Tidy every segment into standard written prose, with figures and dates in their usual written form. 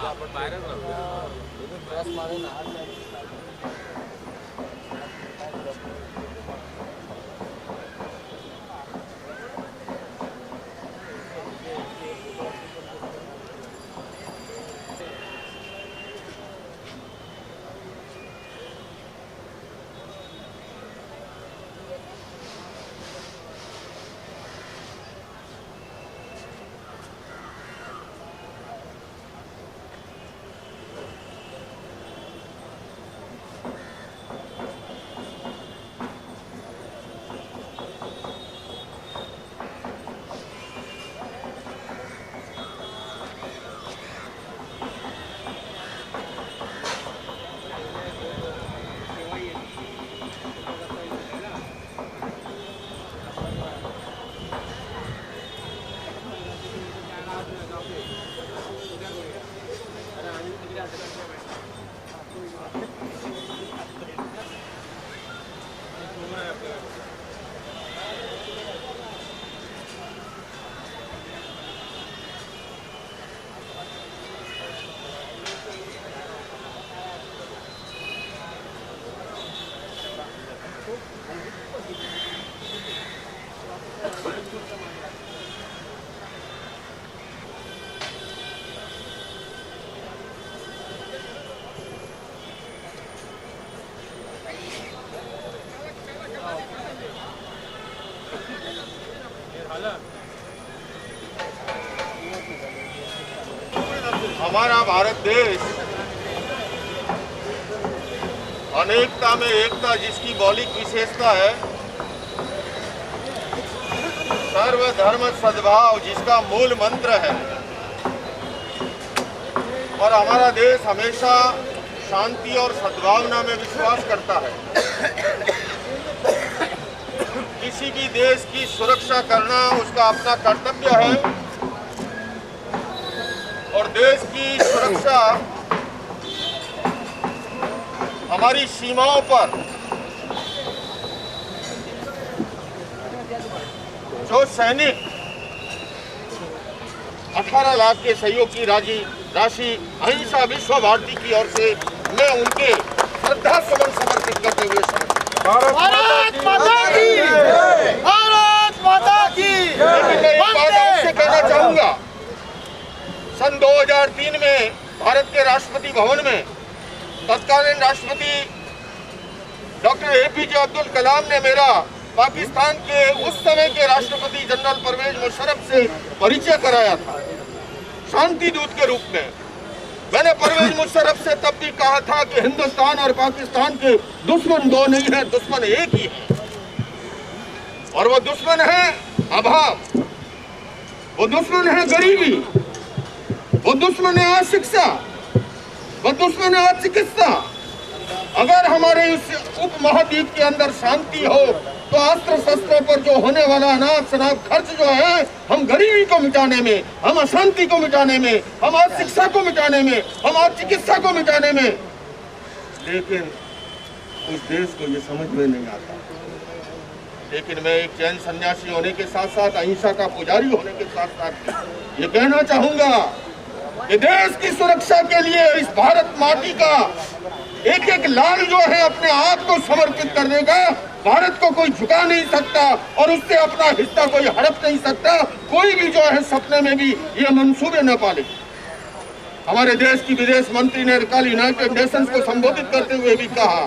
आपण बाहेरच राहतो. हमारा भारत देश अनेकता में एकता जिसकी मौलिक विशेषता है, सर्वधर्म सद्भाव जिसका मूल मंत्र है, और हमारा देश हमेशा शांति और सद्भावना में विश्वास करता है। किसी भी देश की सुरक्षा करना उसका अपना कर्तव्य है और देश की सुरक्षा हमारी सीमाओं पर जो सैनिक 18 लाख के सहयोग की राशि अहिंसा विश्व भारती की ओर से मैं उनके श्रद्धा सुमन समर्पित करते हुए भारत माता की भारत माता की आपसे कहना चाहूंगा, सन 2003 में भारत के राष्ट्रपति भवन में तत्कालीन राष्ट्रपति डॉक्टर APJ अब्दुल कलाम ने मेरा पाकिस्तान के उस समय के राष्ट्रपति जनरल परवेज मुशर्रफ से परिचय कराया था शांति दूत के रूप में। मैंने परवेज मुशर्रफ से तब भी कहा था कि हिंदुस्तान और पाकिस्तान के दुश्मन दो नहीं है, दुश्मन एक ही है, और वो दुश्मन है अभाव, वो दुश्मन है गरीबी, वो दुश्मन है अशिक्षा, वो दुश्मन है अचिकित्सा। अगर हमारे इस उपमहाद्वीप के अंदर शांति हो तो अस्त्र शस्त्रों पर जो होने वाला अनाप शनाप खर्च जो है, हम गरीबी को मिटाने में, हम अशांति को मिटाने में, हम अशिक्षा को मिटाने में, हम अचिकित्सा को मिटाने में, लेकिन उस देश को ये समझ में नहीं आता। लेकिन मैं एक जैन सन्यासी होने के साथ साथ, अहिंसा का पुजारी होने के साथ साथ ये कहना चाहूंगा कि देश की सुरक्षा के लिए इस भारत माटी का एक एक लाल जो है अपने आप को समर्पित कर देगा। भारत को कोई झुका नहीं सकता और उससे अपना हिस्सा कोई हड़प नहीं सकता। कोई भी जो है सपने में भी ये मंसूबे न पाले। हमारे देश की विदेश मंत्री ने कल यूनाइटेड नेशंस को संबोधित करते हुए भी कहा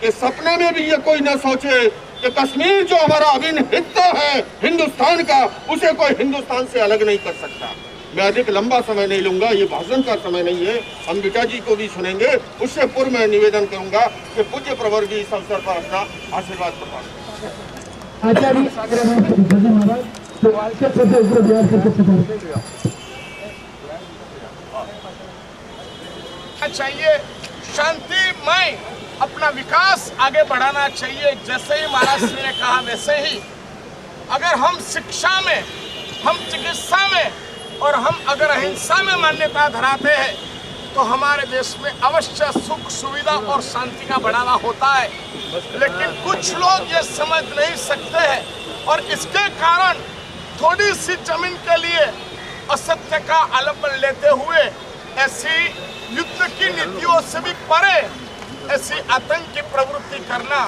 कि सपने में भी ये कोई न सोचे कि कश्मीर जो हमारा अभिन्न हिस्सा है हिंदुस्तान का, उसे कोई हिंदुस्तान से अलग नहीं कर सकता। मैं अधिक लंबा समय नहीं लूंगा, ये भाषण का समय नहीं है, हम बेटा जी को भी सुनेंगे। उससे पूर्व मैं निवेदन करूंगा कि पूज्य प्रवर जी इस अवसर पर अपना आशीर्वाद प्रदान चाहिए। शांतिमय अपना विकास आगे बढ़ाना चाहिए। जैसे ही महाराज श्री ने कहा वैसे ही अगर हम शिक्षा में, हम चिकित्सा में और हम अगर अहिंसा में मान्यता धराते हैं तो हमारे देश में अवश्य सुख सुविधा और शांति का बढ़ावा होता है। लेकिन कुछ लोग ये समझ नहीं सकते हैं और इसके कारण थोड़ी सी जमीन के लिए असत्य का आलम्बन लेते हुए ऐसी युद्ध की नीतियों से भी परे ऐसी आतंकी प्रवृत्ति करना,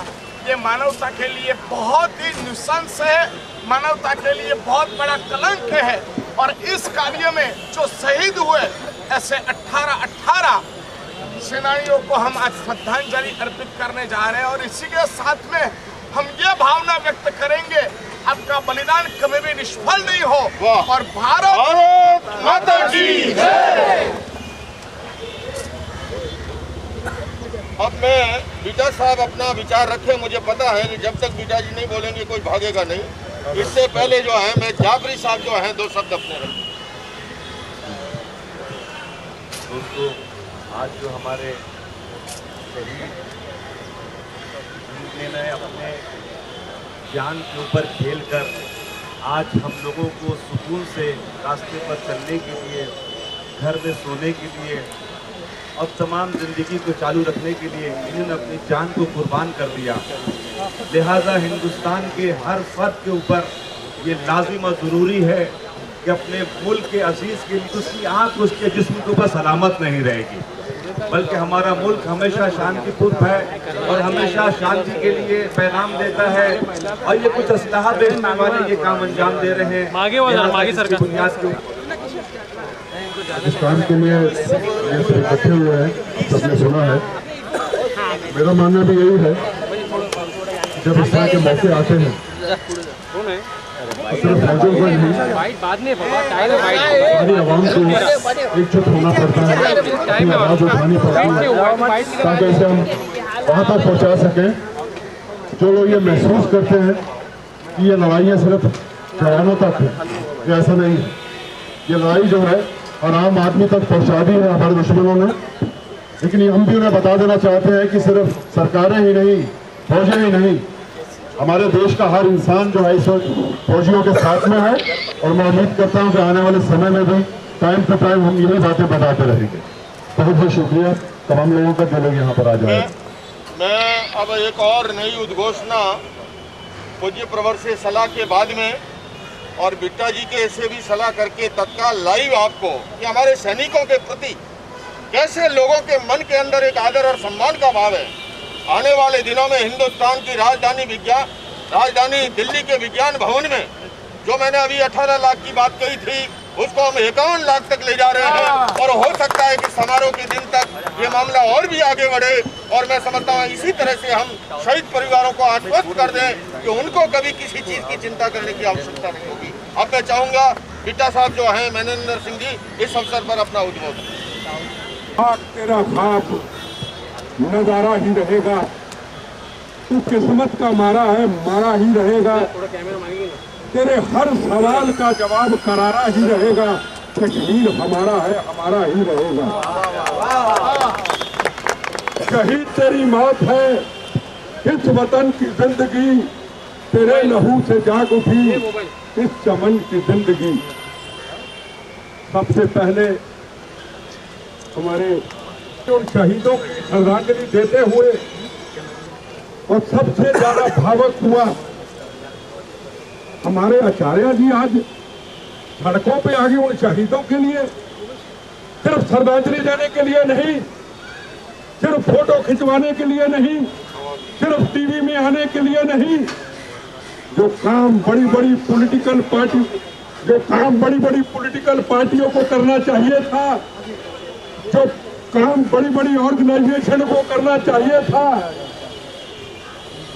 ये मानवता के लिए बहुत ही नुकसानदेह है, मानवता के लिए बहुत बड़ा कलंक है। और इस कार्य में जो शहीद हुए ऐसे 18 सेनानियों को हम आज श्रद्धांजलि अर्पित करने जा रहे हैं। और इसी के साथ में हम ये भावना व्यक्त करेंगे, आपका बलिदान कभी भी निष्फल नहीं हो। और भारत माता की जय। अब मैं बीटा साहब अपना विचार रखे। मुझे पता है कि जब तक बीटा जी नहीं बोलेंगे कोई भागेगा नहीं। इससे पहले जो है मैं जाफरी साहब जो हैं 2 शब्द अपने रखे। दोस्तों, आज जो हमारे शहीद जिन्होंने अपने जान के ऊपर खेलकर आज हम लोगों को सुकून से रास्ते पर चलने के लिए, घर में सोने के लिए और तमाम ज़िंदगी को चालू रखने के लिए इन्होंने अपनी जान को कुर्बान कर दिया। लिहाजा हिंदुस्तान के हर फर्द के ऊपर ये लाजिम और ज़रूरी है कि अपने मुल्क के अजीज़ के लिए उसकी आँख उसके जिस्म के ऊपर सलामत नहीं रहेगी, बल्कि हमारा मुल्क हमेशा शांतिपूर्ण है और हमेशा शांति के लिए पैगाम देता है। और ये कुछ असलाहा बेचने वाले ये काम अंजाम दे रहे हैं बुनियाद के हिंदुस्तान के लिए ये सब इकट्ठे हुए हैं, सबने सुना है। मेरा मानना भी यही है, जब इस तरह के मौके आते हैं सिर्फ फौजों को नहीं, सारी आवाम को एकजुट होना पड़ता है, अपनी आवाज़ उठानी पड़ती है ताकि इसे हम वहाँ तक पहुँचा सकें जो लोग ये महसूस करते हैं कि ये लड़ाइयाँ सिर्फ जवानों तक है। ये ऐसा नहीं है। ये लड़ाई जो है और आम आदमी तक पहुँचा दी है हमारे दुश्मनों ने। लेकिन हम भी उन्हें बता देना चाहते हैं कि सिर्फ सरकारें ही नहीं, फौजें ही नहीं, हमारे देश का हर इंसान जो है इस वक्त फौजियों के साथ में है। और मैं उम्मीद करता हूं कि आने वाले समय में भी टाइम टू टाइम हम यही बातें बताते रहेंगे। बहुत बहुत शुक्रिया तमाम लोगों का जो लोग यहाँ पर आ जाए। मैं अब एक और नई उद्घोषणा पूज्य प्रवर से सलाह के बाद में और बिट्टा जी के से भी सलाह करके तत्काल लाइव आपको कि हमारे सैनिकों के प्रति कैसे लोगों के मन के अंदर एक आदर और सम्मान का भाव है। आने वाले दिनों में हिंदुस्तान की राजधानी दिल्ली के विज्ञान भवन में जो मैंने अभी 18 लाख की बात कही थी उसको हम 51 लाख तक ले जा रहे हैं। और हो सकता है कि समारोह के दिन तक ये मामला और भी आगे बढ़े। और मैं समझता हूँ इसी तरह से हम शहीद परिवारों को आश्वस्त कर दें कि उनको कभी किसी चीज़ की चिंता करने की आवश्यकता नहीं होगी। अब मैं चाहूँगा बिट्टा साहब जो हैं महेंद्र सिंह जी इस अवसर पर अपना उद्बोधन। तेरा बाप नजारा ही रहेगा, तू किस्मत का मारा है, मारा ही रहेगा। तेरे हर सवाल का जवाब करारा ही रहेगा। कश्मीर हमारा है, हमारा ही रहेगा। शहीद तेरी मौत है, इस वतन की जिंदगी तेरे लहू से जाग उठी, इस चमन की जिंदगी। सबसे पहले हमारे शहीदों की श्रद्धांजलि देते हुए और सबसे ज्यादा भावुक हुआ हमारे आचार्य जी आज सड़कों पे आ गए उन शहीदों के लिए, सिर्फ श्रद्धांजलि देने के लिए नहीं, सिर्फ फोटो खिंचवाने के लिए नहीं, सिर्फ टीवी में आने के लिए नहीं। जो काम बड़ी बड़ी पॉलिटिकल पार्टियों को करना चाहिए था, जो काम बड़ी बड़ी ऑर्गेनाइजेशन को करना चाहिए था।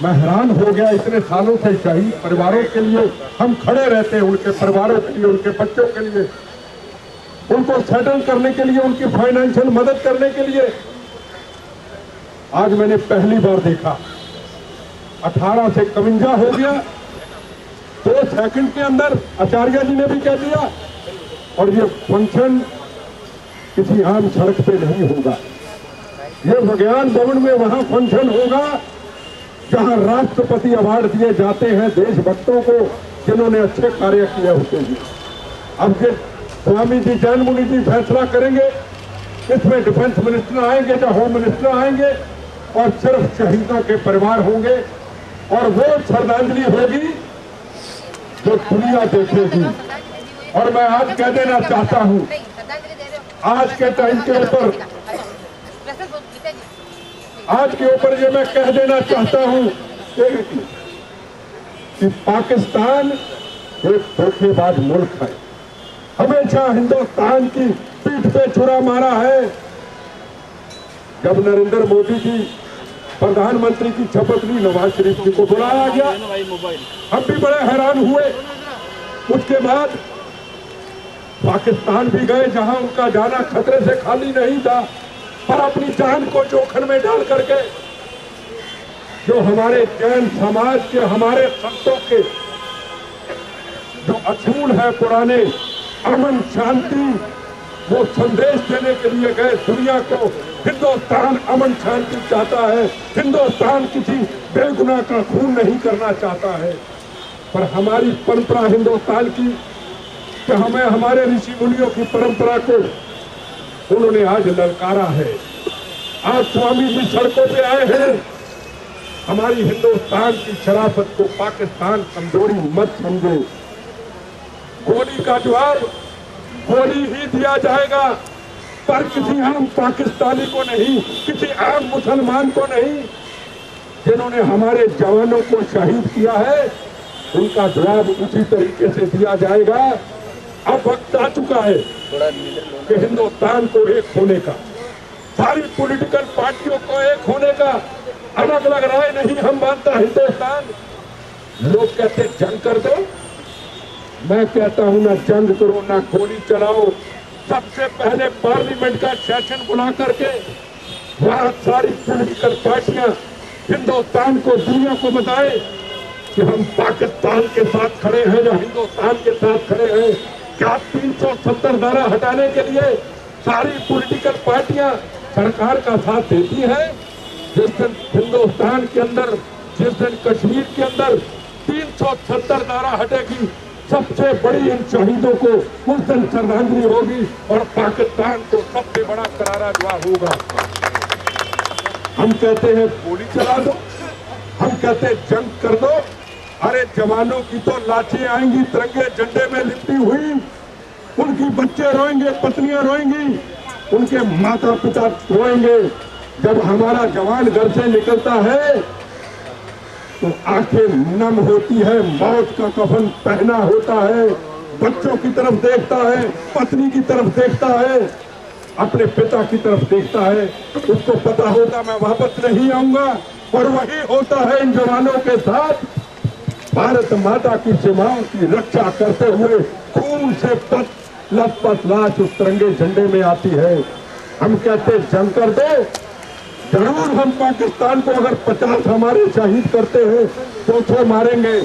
मैं हैरान हो गया, इतने सालों से शहीद परिवारों के लिए हम खड़े रहते हैं, उनके परिवारों के लिए, उनके बच्चों के लिए, उनको सेटल करने के लिए, उनकी फाइनेंशियल मदद करने के लिए। आज मैंने पहली बार देखा 18 से 51 हो गया, 2 सेकंड के अंदर आचार्य जी ने भी कह दिया। और ये फंक्शन किसी आम सड़क पे नहीं होगा, ये विज्ञान भवन में वहां फंक्शन होगा जहां राष्ट्रपति अवार्ड दिए जाते हैं देशभक्तों को जिन्होंने अच्छे कार्य किए होते हैं। अब ये स्वामी जी जैन मुनि जी फैसला करेंगे, इसमें डिफेंस मिनिस्टर आएंगे या होम मिनिस्टर आएंगे और सिर्फ शहीदों के परिवार होंगे। और वो श्रद्धांजलि होगी जो दुनिया देखेगी। और मैं आज कह देना चाहता हूँ, आज के टाइम के ऊपर, आज के ऊपर ये मैं कह देना चाहता हूँ कि पाकिस्तान एक धोखेबाज मुल्क है। हमेशा हिंदुस्तान की पीठ पे छुरा मारा है। जब नरेंद्र मोदी जी प्रधानमंत्री की शपथ ली, नवाज शरीफ जी को बुलाया गया, हम भी बड़े हैरान हुए। उसके बाद पाकिस्तान भी गए, जहां उनका जाना खतरे से खाली नहीं था, पर अपनी जान को जोखिम में डाल करके जो हमारे जैन समाज के, हमारे संतों के जो असूल है पुराने, अमन शांति, वो संदेश देने के लिए गए दुनिया को। हिंदुस्तान अमन शांति चाहता है, हिंदुस्तान किसी बेगुनाह का खून नहीं करना चाहता है। पर हमारी परंपरा हिंदुस्तान की, कि हमें हमारे ऋषि मुनियों की परंपरा को उन्होंने आज ललकारा है। आज स्वामी जी सड़कों पे आए हैं। हमारी हिंदुस्तान की शराफत को पाकिस्तान कमजोरी मत समझो। गोली का जवाब गोली ही दिया जाएगा, पर किसी आम पाकिस्तानी को नहीं, किसी आम मुसलमान को नहीं। जिन्होंने हमारे जवानों को शहीद किया है, उनका जवाब उसी तरीके से दिया जाएगा। अब वक्त आ चुका है कि हिंदुस्तान को एक होने का, सारी पॉलिटिकल पार्टियों को एक होने का, अलग अलग राय नहीं हम मानता हिंदुस्तान। लोग कहते जंग कर दो, मैं कहता हूं ना जंग करो ना गोली चलाओ। सबसे पहले पार्लियामेंट का सेशन बुला करके वहां सारी पॉलिटिकल पार्टियां हिंदुस्तान को, दुनिया को बताए कि हम पाकिस्तान के साथ खड़े हैं, जो हिंदुस्तान के साथ खड़े हैं। क्या 370 धारा हटाने के लिए सारी पॉलिटिकल पार्टियां सरकार का साथ देती हैं? जिस दिन हिंदुस्तान के अंदर, जिस दिन कश्मीर के अंदर 370 धारा हटेगी, सबसे बड़ी इन शहीदों को उस दिन श्रद्धांजलि होगी और पाकिस्तान को सबसे बड़ा करारा जवाब होगा। हम कहते हैं गोली चला दो, हम कहते हैं जंग कर दो। अरे जवानों की तो लाशें आएंगी तिरंगे झंडे में लिपटी हुई, उनकी बच्चे रोएंगे, पत्नियां रोएंगी, उनके माता पिता रोएंगे। जब हमारा जवान घर से निकलता है तो आंखें नम होती है, मौत का कफन पहना होता है, बच्चों की तरफ देखता है, पत्नी की तरफ देखता है, अपने पिता की तरफ देखता है। उसको पता होता मैं वापस नहीं आऊंगा, और वही होता है इन जवानों के साथ। भारत माता की सीमाओं की रक्षा करते हुए खून से लथपथ लाश उस तिरंगे झंडे में आती है। हम कहते जंग कर दो, जरूर हम पाकिस्तान को अगर 50 हमारे शहीद करते हैं तो 100 मारेंगे,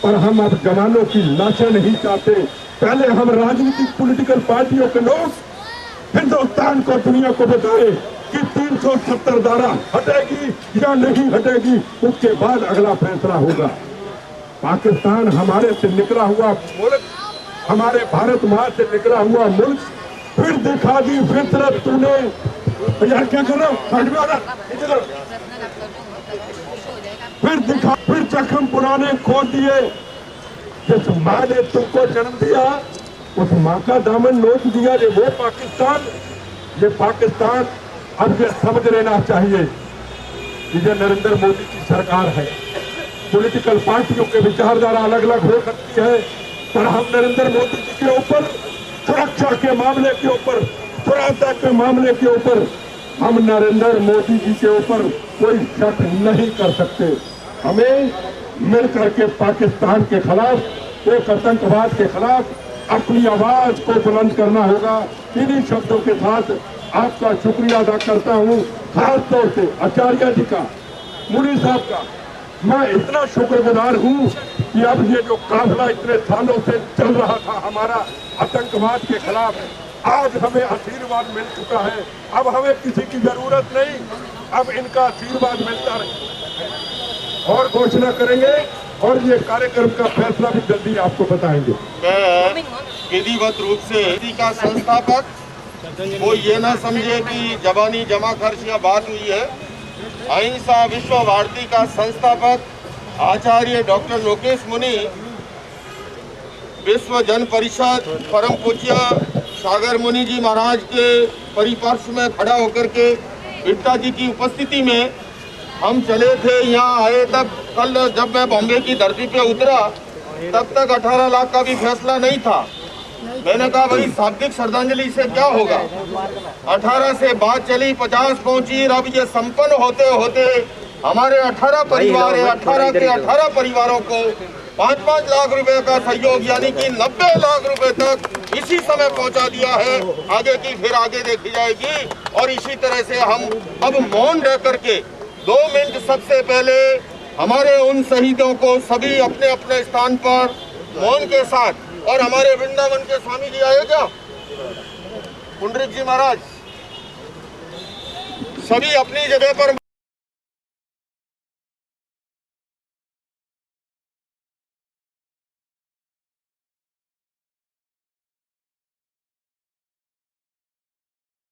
पर हम अब जवानों की लाशें नहीं चाहते। पहले हम राजनीतिक पॉलिटिकल पार्टियों के लोग हिंदुस्तान को, दुनिया को बताए कि 370 धारा हटेगी या नहीं हटेगी, उसके बाद अगला फैसला होगा। पाकिस्तान हमारे से निकला हुआ मुल्क, हमारे भारत माँ से निकला हुआ मुल्क, फिर दिखा दी फितरत तूने। यार क्या कर रहे हो? फिर जख्म पुराने खोद दिए। जिस माँ ने तुमको जन्म दिया, उस माँ का दामन नोच दिया। वो पाकिस्तान, ये पाकिस्तान अब ये समझ लेना चाहिए कि ये नरेंद्र मोदी की सरकार है। पॉलिटिकल पार्टियों के विचारधारा अलग अलग हो सकती है, पर हम नरेंद्र मोदी जी के ऊपर, सुरक्षा के मामले के ऊपर, सुरक्षा के मामले के ऊपर हम नरेंद्र मोदी जी के ऊपर कोई शक नहीं कर सकते। हमें मिलकर के पाकिस्तान के खिलाफ, एक आतंकवाद के खिलाफ अपनी आवाज को बुलंद करना होगा। इन्हीं शब्दों के साथ आपका शुक्रिया अदा करता हूँ, खास तौर से आचार्य जी का, मुनी साहब का। मैं इतना शुक्रगुजार हूँ कि अब ये जो काफिला इतने सालों से चल रहा था हमारा आतंकवाद के खिलाफ, आज हमें आशीर्वाद मिल चुका है। अब हमें किसी की जरूरत नहीं, अब इनका आशीर्वाद मिलता रहे। और घोषणा करेंगे और ये कार्यक्रम का फैसला भी जल्दी आपको बताएंगे। विधिवत रूप से का संस्थापक वो ये ना समझे कि जबानी जमा खर्च या बात हुई है। अहिंसा विश्व भारती का संस्थापक आचार्य डॉक्टर लोकेश मुनि विश्व जन परिषद परम पूज्य सागर मुनि जी महाराज के परिपार्श्व में खड़ा होकर के बिट्टा जी की उपस्थिति में हम चले थे। यहाँ आए तब कल जब मैं बॉम्बे की धरती पे उतरा तब तक 18 लाख का भी फैसला नहीं था। मैंने कहा भाई शाब्दिक श्रद्धांजलि से क्या होगा। 18 से बात चली, 50 पहुंची। अब ये संपन्न होते होते हमारे 18 परिवार है, 18 के 18 परिवारों को 5-5 लाख रुपए का सहयोग यानी कि 90 लाख रुपए तक इसी समय पहुंचा दिया है। आगे की फिर आगे देखी जाएगी। और इसी तरह से हम अब मौन रह करके 2 मिनट सबसे पहले हमारे उन शहीदों को सभी अपने अपने स्थान पर मौन के साथ, और हमारे वृंदावन के स्वामी जी आए क्या, पुंडरीक जी महाराज, सभी अपनी जगह पर